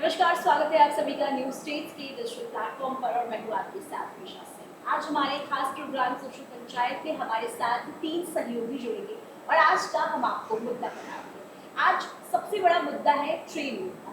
नमस्कार, स्वागत है आप सभी का न्यूज स्टेट्स के डिजिटल प्लेटफॉर्म पर और मैं हूं आपके साथ निशा सिंह। आज हमारे खास प्रोग्राम सोशल पंचायत में हमारे साथ 3 सहयोगी जुड़ेंगे और आज का हम आपको मुद्दा बताएंगे। आज सबसे बड़ा मुद्दा है ट्रेन मुद्दा।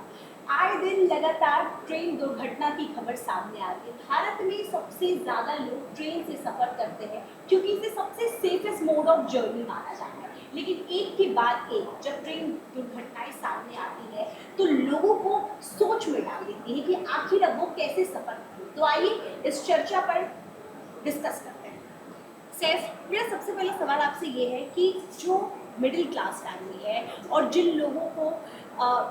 आए दिन लगातार ट्रेन दुर्घटना की खबर सामने आ रही है। भारत में सबसे ज्यादा लोग ट्रेन से सफर करते हैं क्योंकि इसे सबसे सेफेस्ट मोड ऑफ जर्नी माना जाता है। लेकिन एक के बाद एक जब ट्रेन दुर्घटनाएं सामने आती है तो लोगों को सोच में डाल देती है कि आखिर अब वो कैसे सफर करें। तो आइए इस चर्चा पर डिस्कस करते हैं। सैफ, मेरा सबसे पहला सवाल आपसे ये है कि जो मिडिल क्लास फैमिली है और जिन लोगों को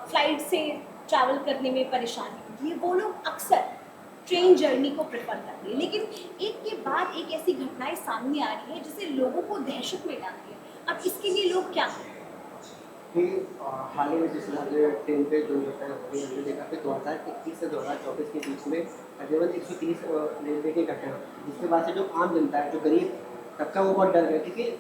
फ्लाइट से ट्रैवल करने में परेशानी होती है, वो लोग अक्सर ट्रेन जर्नी को प्रेफर करते हैं। लेकिन एक के बाद एक ऐसी घटनाएं सामने आ रही है जिससे लोगों को दहशत में डालती है। अब इसके लिए लोग क्या करें? कि हाल ही में जिस तरह ट्रेन पे दुर्घटना हुई हमने देखा कि 2021 से 2024 के बीच में तकरीबन 130 रेलवे की घटना हुई, जिसके बाद से जो आम जनता है, जो गरीब तबका, वो बहुत डर गया क्योंकि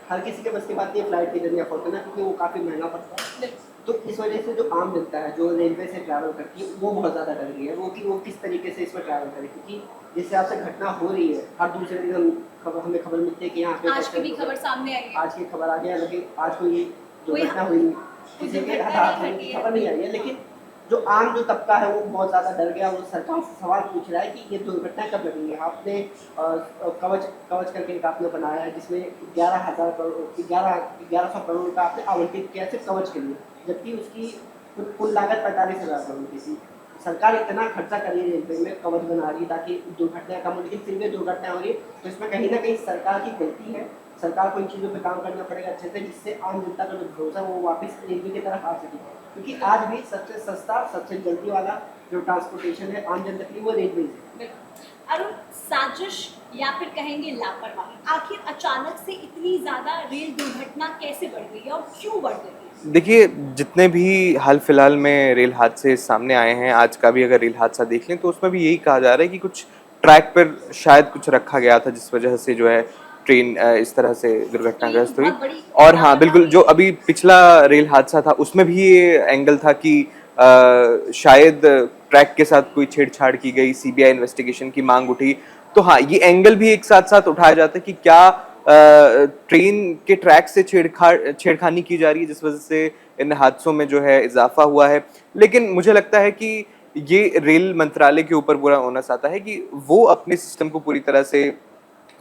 हर किसी के बस की बात नहीं फ्लाइट की जर्नी अफोर्ड करना, क्योंकि वो काफ़ी महंगा पड़ता है। तो इस वजह से जो आम जनता है जो रेलवे से ट्रैवल करती है वो बहुत ज़्यादा डर गई है वो कि वो किस तरीके से इसमें ट्रैवल करे, क्योंकि जिस हिसाब से घटना हो रही है हर दूसरे दिन हमें खबर मिलती है कि यहाँ पे आज की भी खबर सामने आई है। आज की खबर आ गया, लेकिन आज कोई जो घटना हुई किसी के हाथ में खबर नहीं आई है। लेकिन जो आम जो तबका है वो बहुत ज़्यादा डर गया, वो सरकार से सवाल पूछ रहा है कि ये दुर्घटना कब लगेंगे। आपने कवच कवच करके एक आपने बनाया है जिसमें 11,000 करोड़ 1100 करोड़ का आपने आवंटित किया सिर्फ कवच के लिए, जबकि उसकी कुल लागत 45,000 करोड़ की थी। सरकार इतना खर्चा कर रही है रेलवे में, कवच बना रही है ताकि दुर्घटना कम हो, लेकिन फिर भी दुर्घटना हो रही है। तो इसमें कहीं ना कहीं सरकार की गलती है। सरकार को इन चीज़ों पे काम करना पड़ेगा अच्छे से, जिससे आम जनता का जो भरोसा है वो वापस रेलवे की तरफ आ सके, क्योंकि आज भी सबसे सस्ता सबसे जल्दी वाला जो ट्रांसपोर्टेशन है आम जनता के लिए वो रेलवे है। अरुण, साजिश या फिर कहेंगे लापरवाही, आखिर अचानक से इतनी ज्यादा रेल दुर्घटना कैसे बढ़ गई है और क्यों बढ़ गई है? देखिए, जितने भी हाल फिलहाल में रेल हादसे सामने आए हैं, आज का भी अगर रेल हादसा देख लें तो उसमें भी यही कहा जा रहा है कि कुछ ट्रैक पर शायद कुछ रखा गया था जिस वजह से जो है ट्रेन इस तरह से दुर्घटनाग्रस्त हुई। और हाँ, बिल्कुल, जो अभी पिछला रेल हादसा था उसमें भी ये एंगल था कि शायद ट्रैक के साथ कोई छेड़छाड़ की गई, सीबीआई इन्वेस्टिगेशन की मांग उठी। तो हाँ, ये एंगल भी एक साथ साथ उठाया जाता है कि क्या ट्रेन के ट्रैक से छेड़खानी की जा रही है जिस वजह से इन हादसों में जो है इजाफा हुआ है। लेकिन मुझे लगता है कि ये रेल मंत्रालय के ऊपर पूरा ओनस आता है कि वो अपने सिस्टम को पूरी तरह से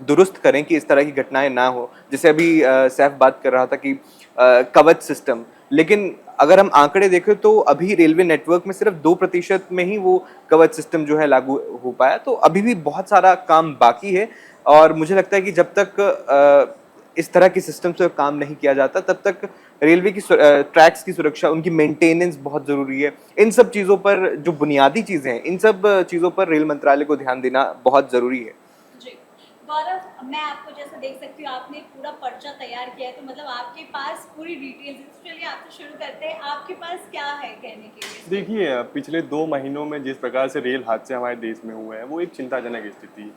दुरुस्त करें कि इस तरह की घटनाएं ना हो। जैसे अभी सैफ बात कर रहा था कि कवच सिस्टम, लेकिन अगर हम आंकड़े देखें तो अभी रेलवे नेटवर्क में सिर्फ 2% में ही वो कवच सिस्टम जो है लागू हो पाया। तो अभी भी बहुत सारा काम बाकी है और मुझे लगता है कि जब तक इस तरह के सिस्टम से काम नहीं किया जाता तब तक रेलवे की ट्रैक्स की सुरक्षा, उनकी मेंटेनेंस बहुत ज़रूरी है। इन सब चीज़ों पर, जो बुनियादी चीज़ें हैं, इन सब चीज़ों पर रेल मंत्रालय को ध्यान देना बहुत ज़रूरी है। गौरव, मैं आपको जैसा देख सकती हूँ आपने पूरा पर्चा तैयार किया है, तो मतलब आपके पास पूरी डिटेल्स है। चलिए आपसे शुरू करते हैं, आपके पास क्या है कहने के लिए? देखिए, पिछले 2 महीनों में जिस प्रकार से रेल हादसे हमारे देश में हुए हैं वो एक चिंताजनक स्थिति है,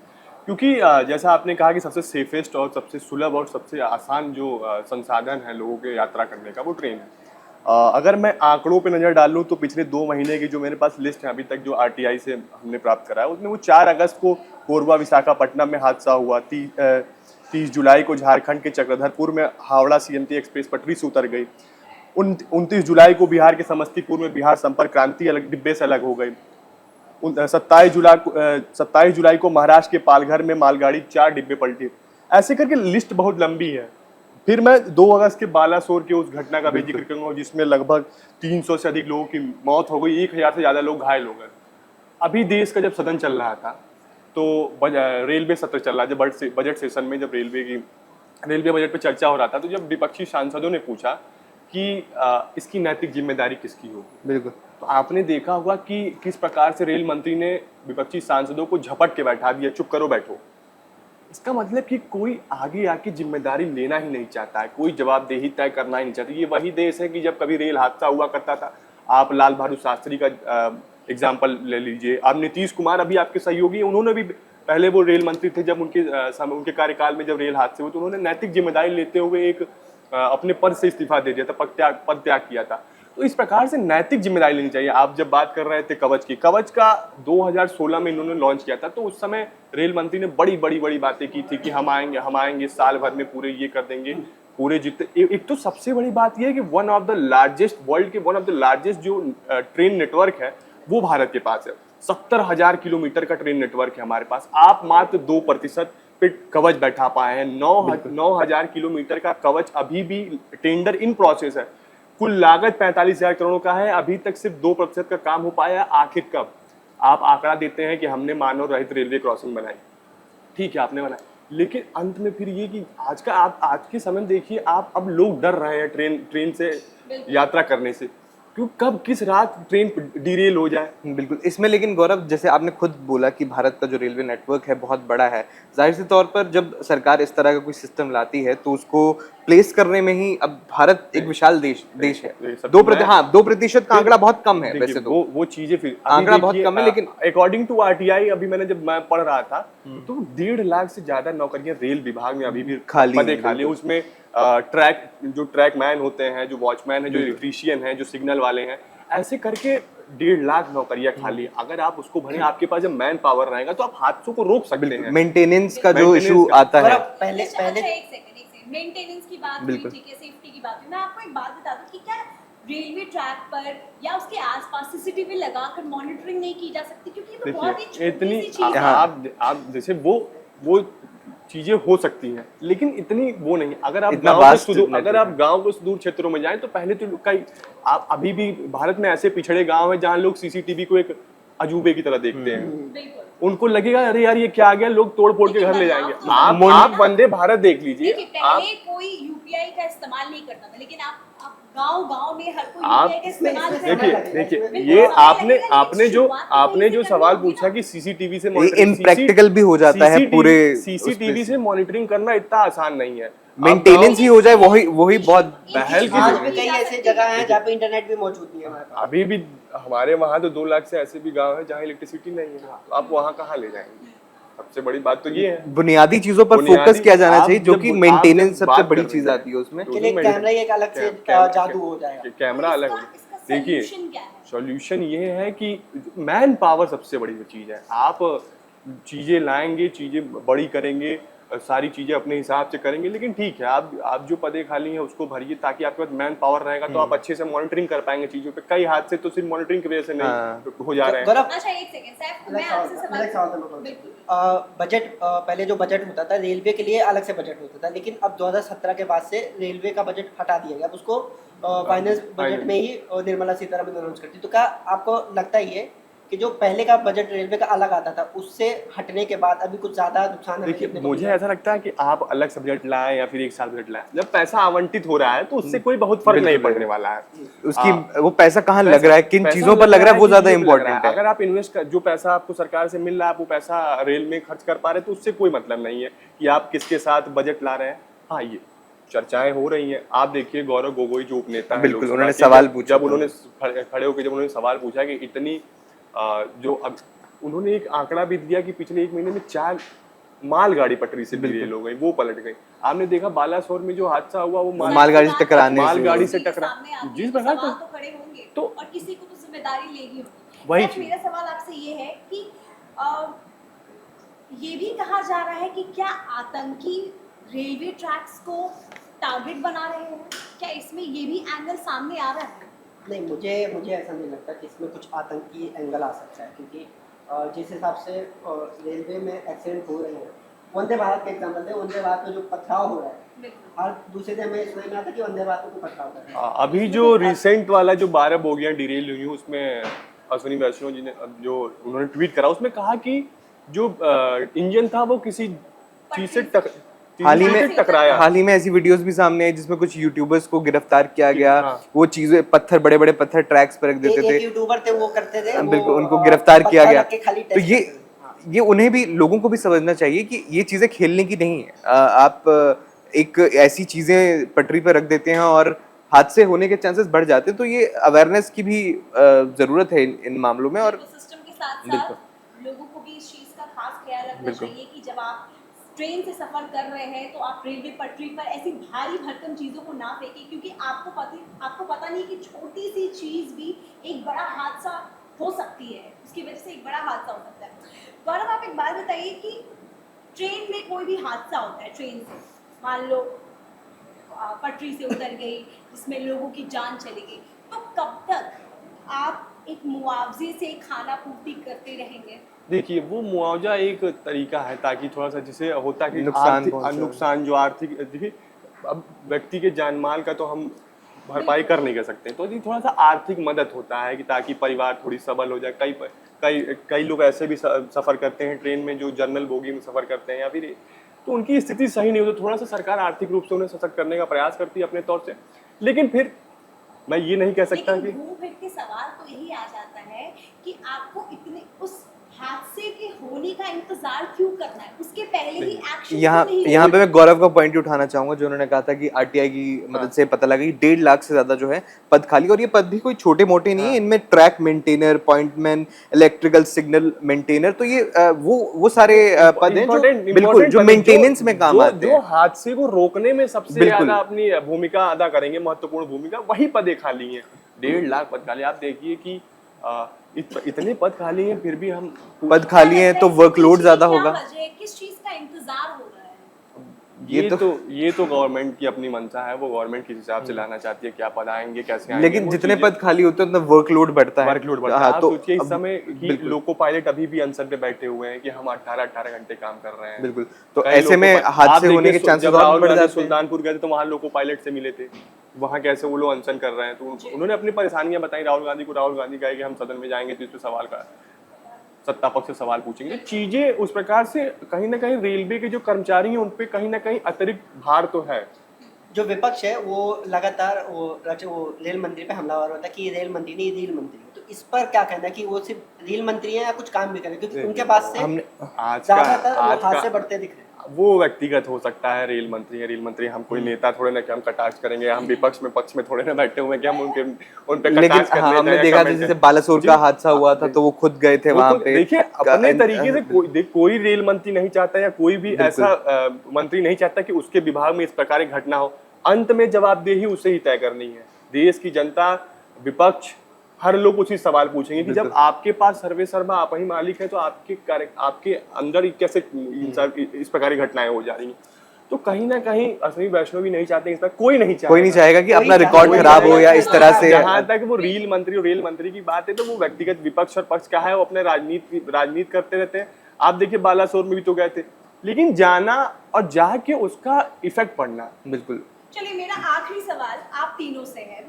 क्योंकि जैसा आपने कहा कि सबसे सेफेस्ट और सबसे सुलभ और सबसे आसान जो संसाधन है लोगों के यात्रा करने का वो ट्रेन है। अगर मैं आंकड़ों पे नज़र डालूँ तो पिछले 2 महीने की जो मेरे पास लिस्ट है अभी तक जो आरटीआई से हमने प्राप्त करा है उसमें वो 4 अगस्त को कोरबा विशाखापट्टनम में हादसा हुआ, 30 जुलाई को झारखंड के चक्रधरपुर में हावड़ा सीएमटी एक्सप्रेस पटरी से उतर गई, 29 जुलाई को बिहार के समस्तीपुर में बिहार संपर्क क्रांति अलग डिब्बे से अलग हो गई, 27 जुलाई को महाराष्ट्र के पालघर में मालगाड़ी 4 डिब्बे पलटी। ऐसे करके लिस्ट बहुत लंबी है। फिर मैं 2 अगस्त के बालासोर के उस घटना का भी जिक्र करूंगा जिसमें लगभग 300 से अधिक लोगों की मौत हो गई, 1000 से ज़्यादा लोग घायल हो गए। अभी देश का जब सदन चल रहा था तो रेलवे सत्र चल रहा, जब बजट सेशन में जब रेलवे बजट पे चर्चा हो रहा था तो जब विपक्षी सांसदों ने पूछा कि इसकी नैतिक जिम्मेदारी किसकी होगी, बिल्कुल, तो आपने देखा होगा कि किस प्रकार से रेल मंत्री ने विपक्षी सांसदों को झपट के बैठा दिया, चुप करो बैठो। इसका मतलब कि कोई आगे आके जिम्मेदारी लेना ही नहीं चाहता है, कोई जवाबदेही तय करना ही नहीं चाहता। ये वही देश है कि जब कभी रेल हादसा हुआ करता था, आप लाल बहादुर शास्त्री का एग्जाम्पल ले लीजिए, आप नीतीश कुमार अभी आपके सहयोगी, उन्होंने भी पहले वो रेल मंत्री थे जब उनके कार्यकाल में जब रेल हादसे हुए तो उन्होंने नैतिक जिम्मेदारी लेते हुए एक अपने पद से इस्तीफा दे दिया था, पद त्याग किया था। तो इस प्रकार से नैतिक जिम्मेदारी लेनी चाहिए। आप जब बात कर रहे थे कवच की, कवच का 2016 में इन्होंने लॉन्च किया था, तो उस समय रेल मंत्री ने बड़ी बड़ी बड़ी बातें की थी कि हम आएंगे साल भर में पूरे ये कर देंगे, पूरे जितने एक तो सबसे बड़ी बात यह है कि वर्ल्ड के वन ऑफ द लार्जेस्ट जो ट्रेन नेटवर्क है वो भारत के पास है। 70,000 किलोमीटर का ट्रेन नेटवर्क है हमारे पास। आप मात्र 2% पे कवच बैठा पाए हैं। 9,000 किलोमीटर का कवच अभी भी टेंडर इन प्रोसेस है। कुल लागत 45,000 करोड़ का है, अभी तक सिर्फ 2% का काम हो पाया। आखिर कब? आप आंकड़ा देते हैं कि हमने मानव रहित रेलवे क्रॉसिंग बनाई, ठीक है आपने बनाई, लेकिन अंत में फिर ये कि आप आज के समय देखिए, आप अब लोग डर रहे हैं ट्रेन से यात्रा करने से, क्यों कब किस रात ट्रेन डिरेल हो जाए। बिल्कुल। इसमें लेकिन गौरव, जैसे आपने खुद बोला कि भारत का जो रेलवे नेटवर्क है बहुत बड़ा है, जाहिर सी तौर पर जब सरकार इस तरह का कोई सिस्टम लाती है तो उसको प्लेस करने में ही, अब भारत एक विशाल देश है, 2% का आंकड़ा बहुत कम है वैसे तो, वो चीजें फिर आंकड़ा बहुत कम है, लेकिन अकॉर्डिंग टू आरटीआई अभी मैं पढ़ रहा था तो 1.5 लाख से ज्यादा नौकरियां रेल विभाग में अभी भी खाली। उसमें ट्रैक मैन होते हैं, जो वॉचमैन है, जो इलेक्ट्रीशियन है, जो सिग्नल वाले हैं, ऐसे करके 1.5 लाख नौकरियां खाली। अगर आप उसको भरें, आपके पास जब मैन पावर रहेगा तो आप हादसों को रोक सकते हैं। मेंटेनेंस का जो इशू आता है, पहले मेंटेनेंस की बात हुई, ठीक है, सेफ्टी की बात हुई। मैं आपको एक बात बता दूं कि क्या रेलवे ट्रैक पर या उसके आसपास सीसीटीवी लगाकर मॉनिटरिंग नहीं की जा सकती? क्योंकि ये तो बहुत ही छोटी सी चीज है। आप जैसे वो चीजें हो सकती हैं, लेकिन इतनी वो नहीं। अगर आप गांव के सुदूर क्षेत्रों में जाएं तो पहले तो आप अभी भी भारत में ऐसे पिछड़े गांव हैं जहां लोग सीसीटीवी को एक अजूबे की तरह देखते हैं। उनको लगेगा अरे यार ये क्या आ गया, लोग तोड़ फोड़ के घर ले जाएंगे। आप वंदे भारत देख लीजिए, पहले कोई यूपीआई का इस्तेमाल नहीं करता था, लेकिन आप गांव में हर कोई यूपीआई का इस्तेमाल कर रहा है। देखिए ये आपने जो सवाल पूछा कि सीसीटीवी से इम्प्रैक्टिकल भी हो जाता है, पूरे सीसीटीवी से मॉनिटरिंग करना इतना आसान नहीं है। मेंटेनेंस ही हो जाए वही बहुत पहल की। आज भी कई ऐसी जगह हैं जहाँ पे इंटरनेट भी मौजूद नहीं है हमारे पास। अभी भी हमारे वहाँ तो 2 लाख से ऐसे भी गांव है जहाँ इलेक्ट्रिसिटी नहीं है, तो आप वहाँ कहाँ ले जाएंगे? सबसे बड़ी बात तो ये है, बुनियादी चीजों पर फोकस किया जाना चाहिए, जो कि मेंटेनेंस सबसे बड़ी चीज आती है उसमें। कैमरा एक अलग से जादू हो जाएगा, कैमरा अलग। देखिए सॉल्यूशन ये है कि मैन पावर सबसे बड़ी चीज है। आप चीजें लाएंगे, चीजें बड़ी करेंगे, सारी चीजें अपने हिसाब से करेंगे, लेकिन ठीक है आप जो पदे खाली हैं उसको भरिए, ताकि आपके पास मैन पावर रहेगा तो आप अच्छे से मॉनिटरिंग कर पाएंगे चीजों पे। कई हादसे तो सिर्फ मॉनिटरिंग की वजह से नहीं हो जा रहे हैं। अच्छा एक सेकंड सैफ, मैं आपसे सवाल बजट, पहले जो बजट होता था रेलवे के लिए अलग से बजट होता था, लेकिन अब 2017 के बाद से रेलवे का बजट हटा दिया गया, अब उसको फाइनेंस बजट में ही निर्मला सीतारमण अनाउंस करती। तो क्या आपको लगता है ये कि जो पहले का बजट रेलवे का अलग आता था उससे हटने के बाद अभी कुछ ज्यादा नुकसान है? देखिए मुझे ऐसा लगता है कि आप अलग से बजट लाएं या फिर एक साथ बजट लाएं, जब पैसा आवंटित हो रहा है तो उससे कोई बहुत फर्क नहीं पड़ने वाला है। उसकी वो पैसा कहाँ लग रहा है, किन चीजों पर लग रहा है, वो ज्यादा इंपॉर्टेंट है। अगर आप जो पैसा आपको सरकार से मिल रहा है, आप वो पैसा रेल में खर्च कर पा रहे हैं, तो उससे कोई मतलब नहीं है कि आप किसके साथ बजट ला रहे हैं। हाँ, ये चर्चाएं हो रही हैं। आप देखिए गौरव गोगोई जो उपनेता हैं, बिल्कुल उन्होंने सवाल पूछा, जब उन्होंने खड़े होकर जब उन्होंने सवाल पूछा कि इतनी जो अब उन्होंने एक आंकड़ा भी दिया कि पिछले 1 महीने में 4 मालगाड़ी पटरी से डिरेल हो गई, वो पलट गई। आपने देखा बालासोर में जो हादसा हुआ वो मालगाड़ी से टकरा जिस प्रकार तो खड़े होंगे तो और किसी को तो जिम्मेदारी लेनी होगी। वही मेरा सवाल आपसे ये है कि ये भी कहा जा रहा है कि क्या आतंकी रेलवे ट्रैक्स को टारगेट बना रहे हैं? क्या इसमें ये भी एंगल सामने आ रहा है? नहीं, मुझे ऐसा नहीं लगता कि इसमें कुछ आतंकी एंगल आ सकता है, क्योंकि जिस हिसाब से रेलवे में एक्सीडेंट हो रहे हैं, वंदे भारत का एग्जाम्पल है, वंदे भारत में जो पथराव हो रहा है हर दूसरे दिन में सुनने में आता कि वंदे भारत को पथराव कर रहा है। अभी जो रिसेंट वाला जो 12 बोगियां डिरेल हुई, उसमें अश्विनी वैष्णव जी ने जो उन्होंने ट्वीट करा, उसमें कहा कि जो इंजन था वो किसी चीज से हाल ही में ऐसी वीडियोस भी सामने आई जिसमें कुछ यूट्यूबर्स को गिरफ्तार किया गया। वो चीजें बड़े बड़े पत्थर ट्रैक्स पर रख देते थे, यूट्यूबर थे वो करते थे, बिल्कुल उनको गिरफ्तार किया गया। तो ये उन्हें भी, लोगों को भी समझना चाहिए कि ये चीजें खेलने की नहीं है। आप एक ऐसी चीजें पटरी पर रख देते हैं और हादसे होने के चांसेस बढ़ जाते हैं, तो ये अवेयरनेस की भी जरूरत है इन मामलों में। और सिस्टम के साथ साथ लोगों को भी इस चीज का खास ख्याल रखना चाहिए कि जब आप ट्रेन से सफ़र कर रहे हैं तो आप रेलवे पटरी पर ऐसी भारी भरकम चीज़ों को ना फेंकें, क्योंकि आपको पता नहीं कि छोटी सी चीज़ भी एक बड़ा हादसा हो सकती है, उसकी वजह से एक बड़ा हादसा हो सकता है। गौरव, आप एक बात बताइए कि ट्रेन में कोई भी हादसा होता है, ट्रेन से मान लो पटरी से उतर गई जिसमें लोगों की जान चली गई, तो कब तक आप एक मुआवजे से खाना पूर्ति करते रहेंगे? देखिए, वो मुआवजा एक तरीका है ताकि थोड़ा सा जिसे होता है कि नुकसान पहुंचे। नुकसान जो आर्थिक, देखिए अब व्यक्ति के जान माल का तो हम भरपाई कर नहीं कर सकते, तो ये थोड़ा सा आर्थिक मदद होता है कि ताकि परिवार थोड़ी सबल हो जाए। कई कई लोग ऐसे भी सफ़र करते हैं ट्रेन में जो जनरल बोगी में सफ़र करते हैं या फिर, तो उनकी स्थिति सही नहीं हो तो थोड़ा सा सरकार आर्थिक रूप से उन्हें सशक्त करने का प्रयास करती है अपने तौर से। लेकिन फिर मैं ये नहीं कह सकता कि घूम फिर के सवाल तो यही आ जाता है कि आपको इतने उस हादसे के होने का इंतजार क्यों करना है, उसके पहले ही एक्शन यहाँ पे मैं गौरव का पॉइंट उठाना चाहूंगा जो उन्होंने कहा था कि आरटीआई की मदद से पता लगा कि 1.5 लाख से ज्यादा जो है पद खाली, और ये पद भी कोई छोटे मोटे नहीं है, इनमें track maintainer, pointman, electrical signal maintainer, तो ये वो सारे पद हैं जो बिल्कुल जो मेंटेनेंस में काम आते हैं, जो हादसे को रोकने में सबसे ज्यादा अपनी भूमिका अदा करेंगे, महत्वपूर्ण भूमिका, वही पदे खाली हैं। 1.5 लाख पद खाली। आप देखिए कि इतने पद खाली हैं फिर भी हम पद खाली हैं तो वर्कलोड ज्यादा होगा। किस चीज का इंतजार हो रहा है? ये तो गवर्नमेंट की अपनी मंशा है, वो गवर्नमेंट किस हिसाब से लाना चाहती है, क्या पद आएंगे, कैसे आएंगे। लेकिन जितने पद खाली होते हैं उतना वर्कलोड बढ़ता है। आप सोचिए इस समय कि लोको पायलट अभी भी अनशन पे बैठे हुए हैं कि हम 18 घंटे काम कर रहे हैं। बिल्कुल, तो ऐसे में हादसे होने के चांसेस और बढ़ जाते हैं। सुल्तानपुर गए थे तो वहाँ लोको पायलट से मिले थे, वहाँ कैसे वो लोग अनशन कर रहे हैं, तो उन्होंने अपनी परेशानियां बताई राहुल गांधी को। राहुल गांधी कहे कि हम सदन में जाएंगे तो इस पे सवाल का सत्ता पक्ष से सवाल पूछेंगे। चीजें उस प्रकार से कहीं ना कहीं रेलवे के जो कर्मचारी हैं उन पे कहीं ना कहीं अतिरिक्त भार तो है। जो विपक्ष है वो लगातार वो रेल मंत्री पे हमलावर होता है कि ये रेल मंत्री नहीं, रेल मंत्री। तो इस पर क्या कहना है कि वो सिर्फ रेल मंत्री है या कुछ काम भी करें, क्योंकि उनके पास से ज्यादातर हादसे बढ़ते दिख रहे हैं। वो व्यक्तिगत हो सकता है, रेल मंत्री है, रेल मंत्री, हम कोई नेता थोड़े ना कि हम कटाक्ष करेंगे, हम विपक्ष में पक्ष में थोड़े ना बैठे हुए कि हम उन पे कटाक्ष कर लेते हैं। हमने देखा था जैसे बालासोर का हादसा हुआ था तो वो खुद गए थे वहां पे। देखिए अपने तरीके से कोई रेल मंत्री नहीं चाहता या कोई भी ऐसा मंत्री नहीं चाहता कि उसके विभाग में इस प्रकार की घटना हो। अंत में जवाबदेही उसे ही तय करनी है। देश की जनता, विपक्ष, हर लोग उसी सवाल पूछेंगे कि जब आपके पास सर्वे सर्वा आप ही मालिक है तो आपके अंदर कैसे इस प्रकार की घटनाएं हो जा रही हैं। तो कहीं ना कहीं अश्विनी वैष्णव भी नहीं चाहते, इस पर कोई नहीं चाहेगा कि अपना रिकॉर्ड खराब हो या इस तरह से। जहां तक वो रेल मंत्री की बात है तो वो व्यक्तिगत विपक्ष और पक्ष क्या है, वो अपने राजनीति करते रहते हैं। आप देखिए बालासोर में भी तो गए थे, लेकिन जाना और जाके उसका इफेक्ट पड़ना। बिल्कुल। चलिए मेरा आखिरी सवाल आप तीनों से है,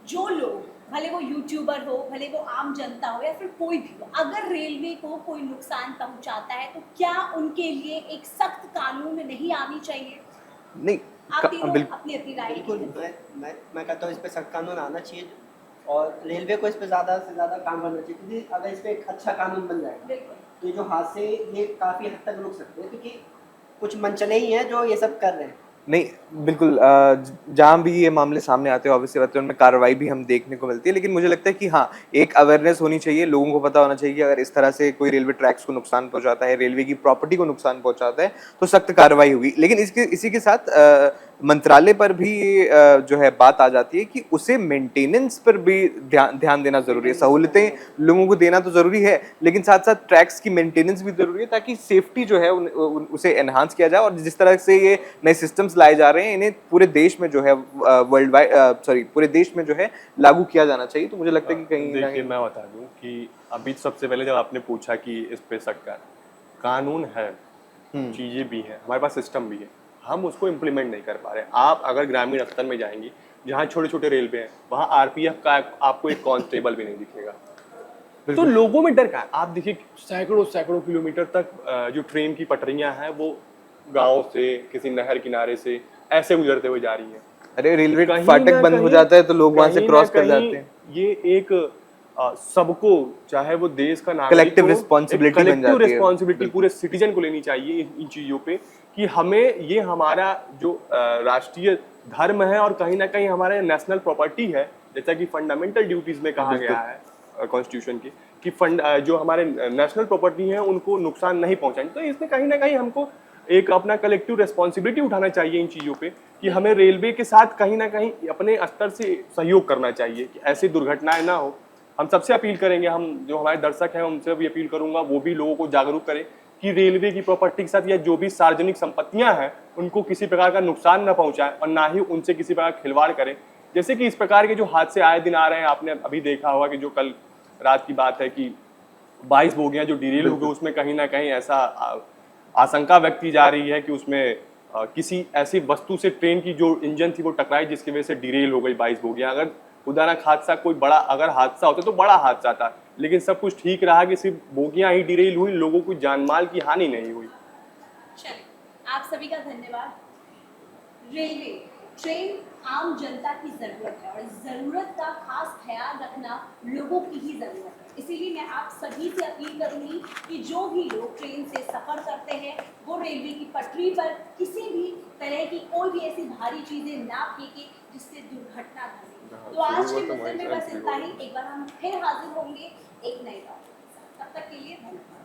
जो लोग भले वो यूट्यूबर हो, भले वो आम जनता हो या फिर कोई भी हो, अगर रेलवे को कोई नुकसान पहुंचाता है तो क्या उनके लिए एक सख्त कानून नहीं आनी चाहिए? नहीं, आप तीनों अपनी राय। बिल्कुल, मैं कहता हूँ इस पे सख्त कानून आना चाहिए और रेलवे को इस पे ज़्यादा से ज़्यादा काम करना चाहिए, क्योंकि अगर इस पे एक अच्छा कानून बन जाएगा तो ये जो हादसे ये काफ़ी हद तक रुक सकते हैं, क्योंकि कुछ मनचले ही हैं जो ये सब कर रहे हैं। नहीं, बिल्कुल, जहाँ भी ये मामले सामने आते हैं ऑब्वियसली बात है उनमें कार्रवाई भी हम देखने को मिलती है, लेकिन मुझे लगता है कि हाँ, एक अवेयरनेस होनी चाहिए, लोगों को पता होना चाहिए कि अगर इस तरह से कोई रेलवे ट्रैक्स को नुकसान पहुंचाता है, रेलवे की प्रॉपर्टी को नुकसान पहुंचाता है तो सख्त कार्रवाई होगी। लेकिन इसी के साथ मंत्रालय पर भी जो है बात आ जाती है कि उसे मेंटेनेंस पर भी ध्यान देना जरूरी है। सहूलतें लोगों को देना तो जरूरी है, लेकिन साथ साथ ट्रैक्स की मेंटेनेंस भी जरूरी है ताकि सेफ्टी जो है उसे एनहांस किया जाए। और जिस तरह से ये नए सिस्टम्स लाए जा रहे हैं इन्हें पूरे देश में जो है पूरे देश में जो है लागू किया जाना चाहिए। तो मुझे लगता है कि कहीं देखिए मैं बता दूं कि अभी सबसे पहले जब आपने पूछा कि इस पे सख्त कानून है, चीजें भी हैं, हमारे पास सिस्टम भी है, हम उसको इम्प्लीमेंट नहीं कर पा रहे। आप अगर ग्रामीण स्तर में जाएंगे जहाँ छोटे छोटे रेलवे हैं वहाँ आरपीएफ का आपको एक कांस्टेबल भी नहीं दिखेगा। तो लोगों में डर का है। आप देखिए सैकड़ों किलोमीटर तक जो ट्रेन की पटरियां हैं वो गांव से किसी नहर किनारे से ऐसे गुजरते हुए जा रही हैं। अरे रेलवे फाटक बंद हो जाता है तो लोग वहां से क्रॉस कर जाते हैं। ये एक सबको, चाहे वो देश का नागरिक, कलेक्टिव रिस्पॉन्सिबिलिटी बन जाती है। रिस्पॉन्सिबिलिटी पूरे सिटीजन को लेनी चाहिए इन चीजों पे कि हमें ये हमारा जो राष्ट्रीय धर्म है और कहीं ना कहीं हमारा नेशनल प्रॉपर्टी है, जैसा कि फंडामेंटल ड्यूटीज में कहा गया है कॉन्स्टिट्यूशन की कि जो हमारे नेशनल प्रॉपर्टी है उनको नुकसान नहीं पहुंचाएंगे। तो इसमें कहीं ना कहीं हमको एक अपना कलेक्टिव रिस्पॉन्सिबिलिटी उठाना चाहिए इन चीज़ों पे कि हमें रेलवे के साथ कहीं ना कहीं अपने स्तर से सहयोग करना चाहिए कि ऐसी दुर्घटनाएं ना हो। हम सबसे अपील करेंगे, हम जो हमारे दर्शक हैं उनसे भी अपील करूंगा, वो भी लोगों को जागरूक करें कि रेलवे की प्रॉपर्टी के साथ या जो भी सार्वजनिक संपत्तियां हैं उनको किसी प्रकार का नुकसान न पहुंचाएं और ना ही उनसे किसी प्रकार खिलवाड़ करें। जैसे कि इस प्रकार के जो हादसे आए दिन आ रहे हैं, आपने अभी देखा होगा कि जो कल रात की बात है कि 22 बोगियां जो डिरेल हो गई, उसमें कहीं ना कहीं ऐसा आशंका व्यक्त की जा रही है कि उसमें किसी ऐसी वस्तु से ट्रेन की जो इंजन थी वो टकराई जिसकी वजह से डिरेल हो गई 22 बोगियां। अगर उदाहरण हादसा कोई बड़ा अगर हादसा होता तो बड़ा हादसा था, लेकिन सब कुछ ठीक रहा कि सिर्फ बोगियां ही डिरेल हुई, लोगों को जानमाल की हानि नहीं हुई। चलिए, आप सभी का धन्यवाद। रेलवे ट्रेन आम जनता की ज़रूरत है और ज़रूरत का खास ख्याल रखना लोगों की ही ज़रूरत है। इसीलिए मैं आप सभी से अपील करूंगी कि जो भी लोग ट्रेन से सफ़र करते हैं वो रेलवे की पटरी पर किसी भी तरह की कोई भी ऐसी भारी चीज़ें ना फेंके जिससे दुर्घटना घटे। तो आज के मुद्दे में बस इतना ही। एक बार हम फिर हाजिर होंगे एक नई बात के साथ। तब तक के लिए धन्यवाद।